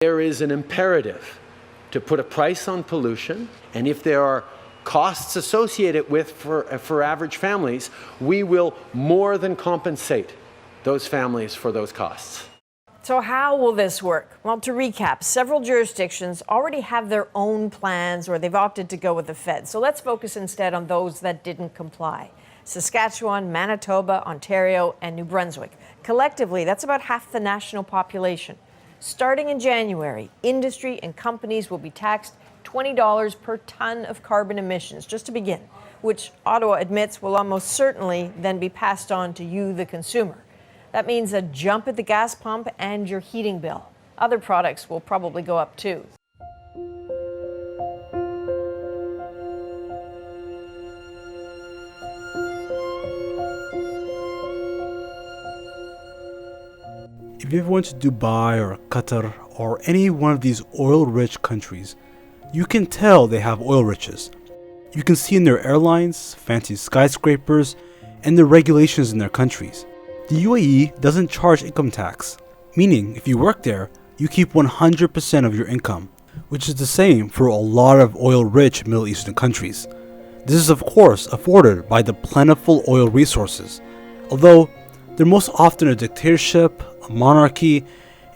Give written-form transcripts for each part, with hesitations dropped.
There is an imperative to put a price on pollution, and if there are costs associated with for average families, we will more than compensate those families for those costs. So how will this work? Well, to recap, several jurisdictions already have their own plans or they've opted to go with the feds. So let's focus instead on those that didn't comply. Saskatchewan, Manitoba, Ontario, and New Brunswick. Collectively, that's about half the national population. Starting in January, industry and companies will be taxed $20 per ton of carbon emissions, just to begin, which Ottawa admits will almost certainly then be passed on to you, the consumer. That means a jump at the gas pump and your heating bill. Other products will probably go up too. If you ever went to Dubai or Qatar or any one of these oil-rich countries, you can tell they have oil riches. You can see in their airlines, fancy skyscrapers, and the regulations in their countries. The UAE doesn't charge income tax, meaning if you work there, you keep 100% of your income, which is the same for a lot of oil-rich Middle Eastern countries. This is of course afforded by the plentiful oil resources, although they're most often a dictatorship, a monarchy,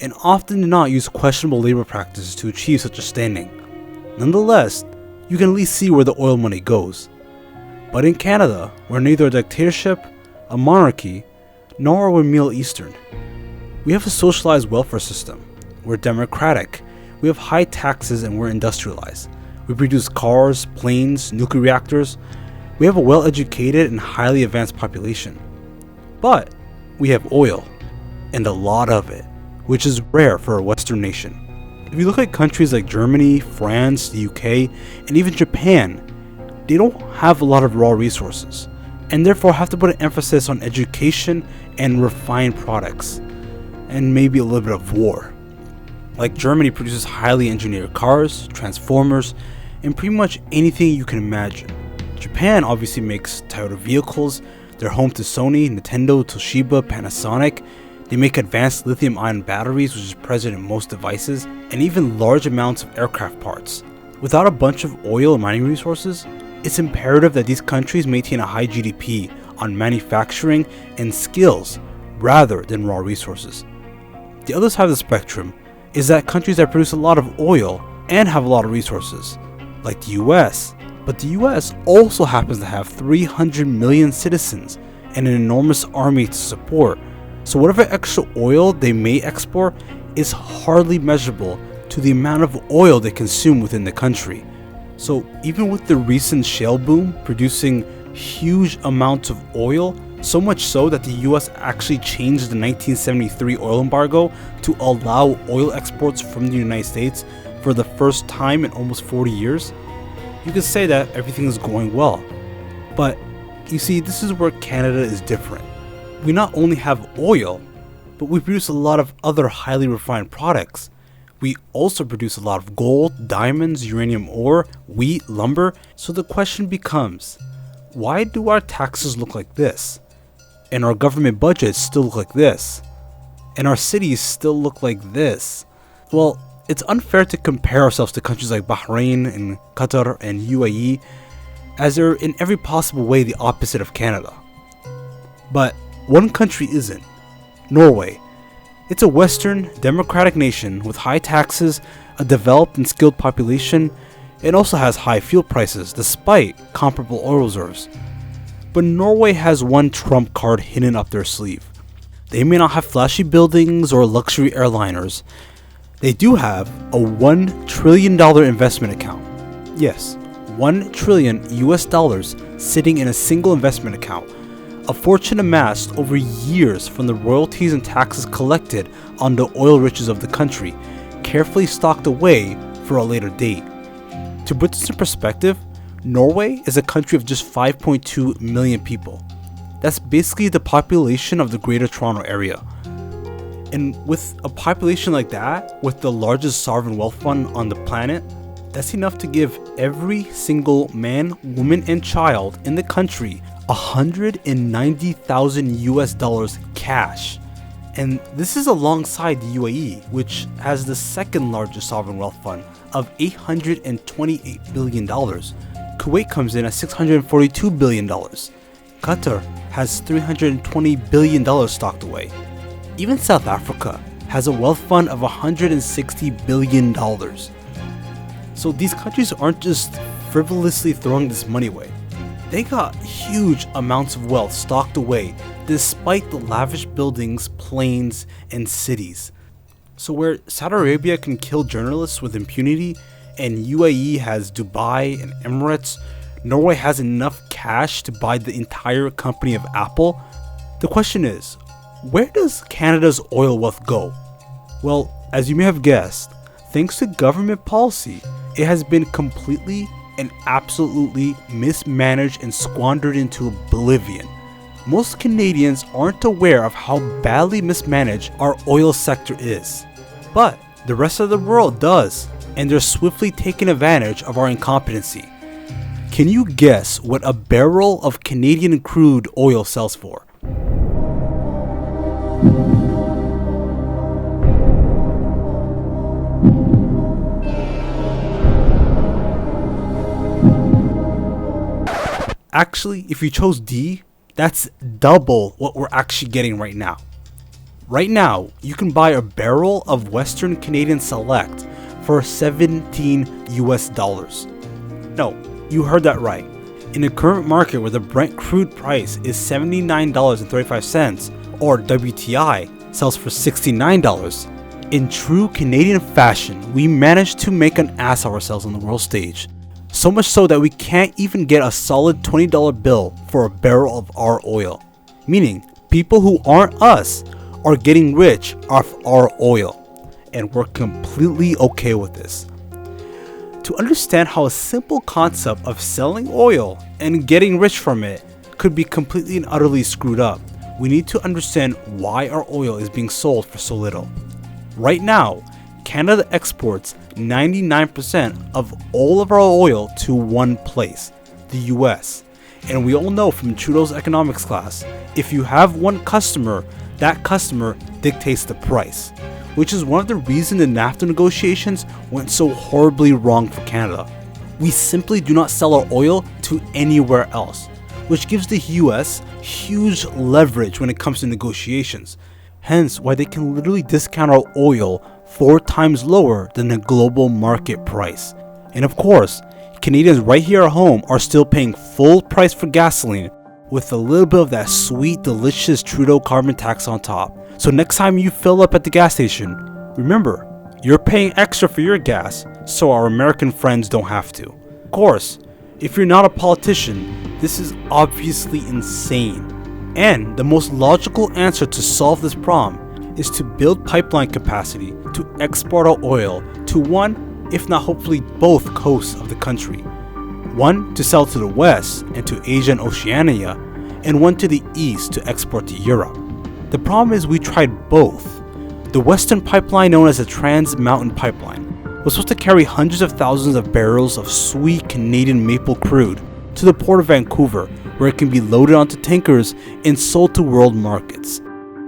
and often do not use questionable labor practices to achieve such a standing. Nonetheless, you can at least see where the oil money goes. But in Canada, we're neither a dictatorship, a monarchy, nor are we Middle Eastern. We have a socialized welfare system. We're democratic. We have high taxes and we're industrialized. We produce cars, planes, nuclear reactors. We have a well-educated and highly advanced population. But we have oil, and a lot of it, which is rare for a Western nation. If you look at countries like Germany, France, the UK, and even Japan, they don't have a lot of raw resources, and therefore have to put an emphasis on education and refined products, and maybe a little bit of war. Like Germany produces highly engineered cars, transformers, and pretty much anything you can imagine. Japan obviously makes Toyota vehicles. They're home to Sony, Nintendo, Toshiba, Panasonic. They make advanced lithium-ion batteries, which is present in most devices, and even large amounts of aircraft parts. Without a bunch of oil and mining resources, it's imperative that these countries maintain a high GDP on manufacturing and skills rather than raw resources. The other side of the spectrum is that countries that produce a lot of oil and have a lot of resources, like the US, but the US also happens to have 300 million citizens and an enormous army to support. So whatever extra oil they may export is hardly measurable to the amount of oil they consume within the country. So even with the recent shale boom producing huge amounts of oil, so much so that the US actually changed the 1973 oil embargo to allow oil exports from the United States for the first time in almost 40 years, you could say that everything is going well. But you see, this is where Canada is different. We not only have oil, but we produce a lot of other highly refined products. We also produce a lot of gold, diamonds, uranium ore, wheat, lumber. So the question becomes, why do our taxes look like this? And our government budgets still look like this? And our cities still look like this? Well, it's unfair to compare ourselves to countries like Bahrain and Qatar and UAE, as they're in every possible way the opposite of Canada. But one country isn't. Norway. It's a Western, democratic nation with high taxes, a developed and skilled population. It also has high fuel prices despite comparable oil reserves. But Norway has one trump card hidden up their sleeve. They may not have flashy buildings or luxury airliners. They do have a $1 trillion investment account. Yes, $1 trillion US sitting in a single investment account. A fortune amassed over years from the royalties and taxes collected on the oil riches of the country, carefully stocked away for a later date. To put this in perspective, Norway is a country of just 5.2 million people. That's basically the population of the Greater Toronto Area. And with a population like that, with the largest sovereign wealth fund on the planet, that's enough to give every single man, woman, and child in the country $190,000 cash. And this is alongside the UAE, which has the second largest sovereign wealth fund of $828 billion. Kuwait comes in at $642 billion. Qatar has $320 billion stocked away. Even South Africa has a wealth fund of $160 billion. So these countries aren't just frivolously throwing this money away. They got huge amounts of wealth stocked away despite the lavish buildings, planes, and cities. So where Saudi Arabia can kill journalists with impunity, and UAE has Dubai and Emirates, Norway has enough cash to buy the entire company of Apple. The question is, where does Canada's oil wealth go? Well, as you may have guessed, thanks to government policy, it has been completely and absolutely mismanaged and squandered into oblivion. Most Canadians aren't aware of how badly mismanaged our oil sector is, but the rest of the world does, and they're swiftly taking advantage of our incompetency. Can you guess what a barrel of Canadian crude oil sells for? Actually, if you chose D, that's double what we're actually getting right now. Right now, you can buy a barrel of Western Canadian Select for $17 US. No, you heard that right. In the current market where the Brent crude price is $79.35 or WTI sells for $69, in true Canadian fashion, we managed to make an ass of ourselves on the world stage. So much so that we can't even get a solid $20 bill for a barrel of our oil. Meaning, people who aren't us are getting rich off our oil. And we're completely okay with this. To understand how a simple concept of selling oil and getting rich from it could be completely and utterly screwed up, we need to understand why our oil is being sold for so little. Right now, Canada exports 99% of all of our oil to one place, the US. And we all know from Trudeau's economics class, if you have one customer, that customer dictates the price, which is one of the reasons the NAFTA negotiations went so horribly wrong for Canada. We simply do not sell our oil to anywhere else, which gives the US huge leverage when it comes to negotiations. Hence why they can literally discount our oil 4 times lower than the global market price. And of course, Canadians right here at home are still paying full price for gasoline with a little bit of that sweet, delicious Trudeau carbon tax on top. So next time you fill up at the gas station, remember, you're paying extra for your gas, so our American friends don't have to. Of course, if you're not a politician, this is obviously insane. And the most logical answer to solve this problem is to build pipeline capacity to export our oil to one, if not hopefully both coasts of the country. One to sell to the west and to Asia and Oceania, and one to the east to export to Europe. The problem is we tried both. The western pipeline, known as the Trans Mountain Pipeline, was supposed to carry hundreds of thousands of barrels of sweet Canadian maple crude to the port of Vancouver, where it can be loaded onto tankers and sold to world markets.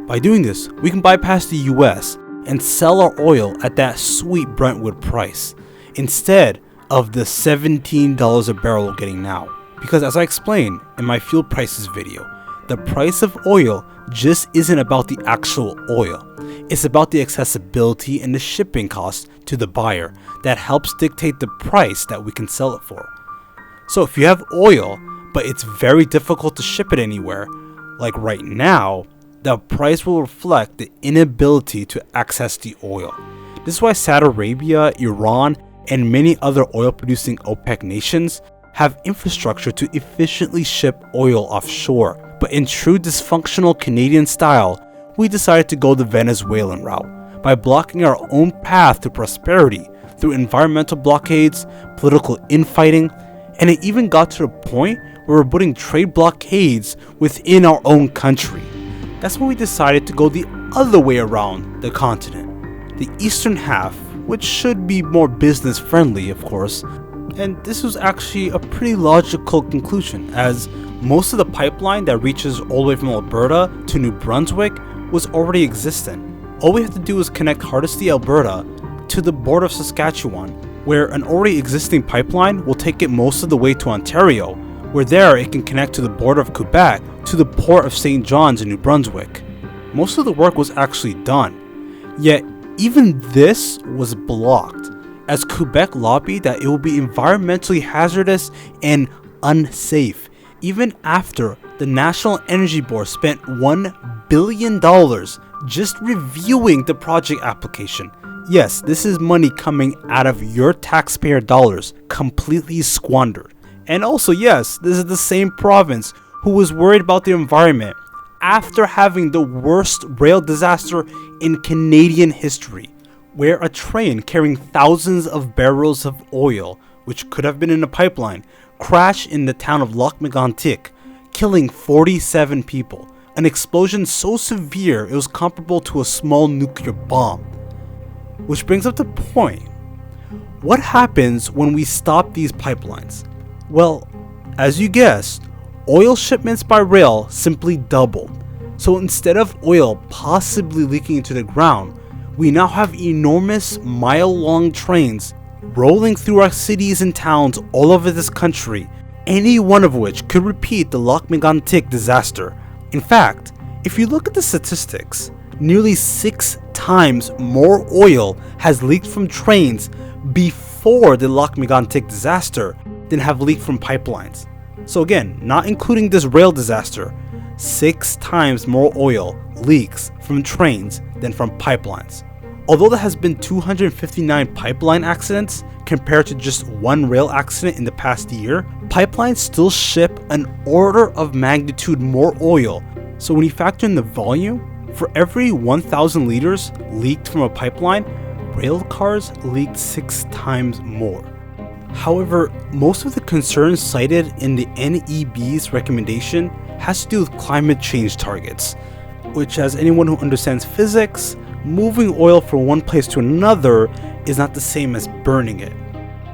By doing this, we can bypass the US and sell our oil at that sweet Brentwood price, instead of the $17 a barrel we're getting now. Because as I explained in my fuel prices video, the price of oil just isn't about the actual oil. It's about the accessibility and the shipping cost to the buyer that helps dictate the price that we can sell it for. So if you have oil, but it's very difficult to ship it anywhere, like right now, the price will reflect the inability to access the oil. This is why Saudi Arabia, Iran, and many other oil-producing OPEC nations have infrastructure to efficiently ship oil offshore. But in true dysfunctional Canadian style, we decided to go the Venezuelan route by blocking our own path to prosperity through environmental blockades, political infighting, and it even got to the point where we're putting trade blockades within our own country. That's when we decided to go the other way around the continent, the eastern half, which should be more business friendly, of course. And this was actually a pretty logical conclusion, as most of the pipeline that reaches all the way from Alberta to New Brunswick was already existent. All we have to do is connect Hardisty, Alberta to the border of Saskatchewan, where an already existing pipeline will take it most of the way to Ontario, where there it can connect to the border of Quebec to the port of St. John's in New Brunswick. Most of the work was actually done, yet even this was blocked, as Quebec lobbied that it will be environmentally hazardous and unsafe, even after the National Energy Board spent $1 billion just reviewing the project application. Yes, this is money coming out of your taxpayer dollars, completely squandered. And also, yes, this is the same province who was worried about the environment after having the worst rail disaster in Canadian history, where a train carrying thousands of barrels of oil, which could have been in a pipeline, crashed in the town of Lac-Mégantic, killing 47 people. An explosion so severe it was comparable to a small nuclear bomb. Which brings up the point. What happens when we stop these pipelines? Well, as you guessed, oil shipments by rail simply doubled. So instead of oil possibly leaking into the ground, we now have enormous mile-long trains rolling through our cities and towns all over this country, any one of which could repeat the Lac-Mégantic disaster. In fact, if you look at the statistics, nearly 6 times more oil has leaked from trains before the Lac-Mégantic disaster than have leaked from pipelines. So again, not including this rail disaster, 6 times more oil leaks from trains than from pipelines. Although there has been 259 pipeline accidents compared to just 1 rail accident in the past year, pipelines still ship an order of magnitude more oil. So when you factor in the volume, for every 1,000 liters leaked from a pipeline, rail cars leaked 6 times more. However, most of the concerns cited in the NEB's recommendation has to do with climate change targets, which, as anyone who understands physics, moving oil from one place to another is not the same as burning it.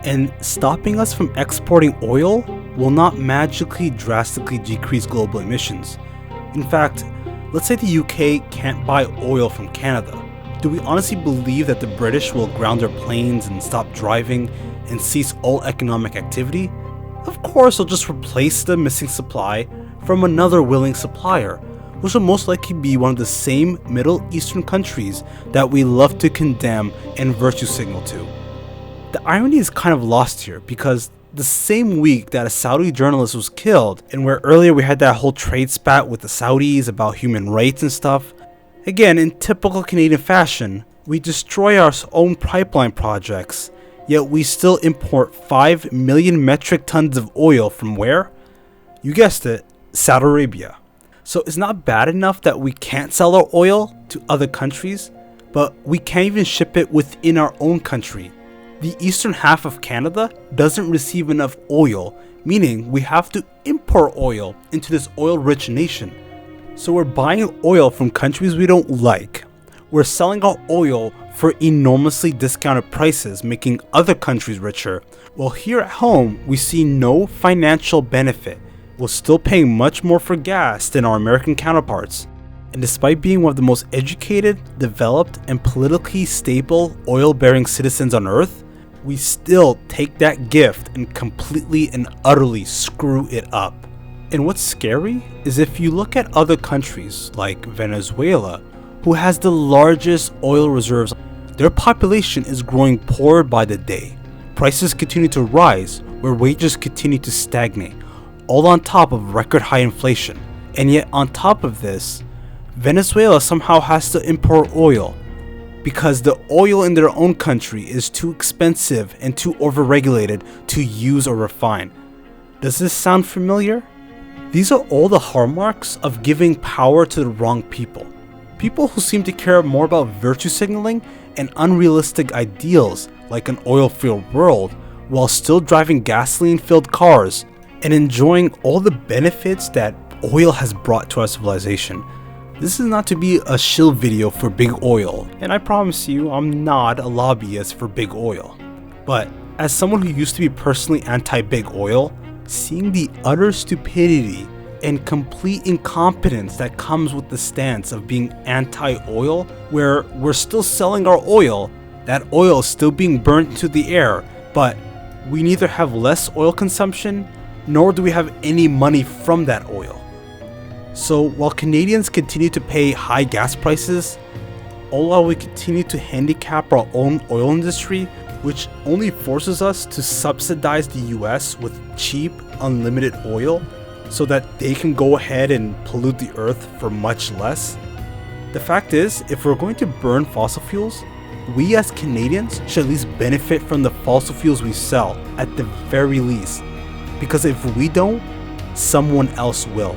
And stopping us from exporting oil will not magically drastically decrease global emissions. In fact, let's say the UK can't buy oil from Canada. Do we honestly believe that the British will ground their planes and stop driving and cease all economic activity? Of course, they'll just replace the missing supply from another willing supplier, which will most likely be one of the same Middle Eastern countries that we love to condemn and virtue signal to. The irony is kind of lost here because the same week that a Saudi journalist was killed, and where earlier we had that whole trade spat with the Saudis about human rights and stuff, again, in typical Canadian fashion, we destroy our own pipeline projects, yet we still import 5 million metric tons of oil from where? You guessed it, Saudi Arabia. So it's not bad enough that we can't sell our oil to other countries, but we can't even ship it within our own country. The eastern half of Canada doesn't receive enough oil, meaning we have to import oil into this oil-rich nation. So we're buying oil from countries we don't like. We're selling our oil for enormously discounted prices, making other countries richer. While here at home, we see no financial benefit. We're still paying much more for gas than our American counterparts. And despite being one of the most educated, developed, and politically stable oil-bearing citizens on Earth, we still take that gift and completely and utterly screw it up. And what's scary is if you look at other countries like Venezuela, who has the largest oil reserves, their population is growing poorer by the day. Prices continue to rise, where wages continue to stagnate, all on top of record high inflation. And yet on top of this, Venezuela somehow has to import oil because the oil in their own country is too expensive and too overregulated to use or refine. Does this sound familiar? These are all the hallmarks of giving power to the wrong people. People who seem to care more about virtue signaling and unrealistic ideals like an oil-free world while still driving gasoline-filled cars and enjoying all the benefits that oil has brought to our civilization. This is not to be a shill video for big oil, and I promise you I'm not a lobbyist for big oil. But as someone who used to be personally anti-big oil, seeing the utter stupidity and complete incompetence that comes with the stance of being anti-oil, where we're still selling our oil, that oil is still being burnt into the air, but we neither have less oil consumption, nor do we have any money from that oil. So while Canadians continue to pay high gas prices, all while we continue to handicap our own oil industry, which only forces us to subsidize the US with cheap, unlimited oil so that they can go ahead and pollute the earth for much less. The fact is, if we're going to burn fossil fuels, we as Canadians should at least benefit from the fossil fuels we sell, at the very least. Because if we don't, someone else will.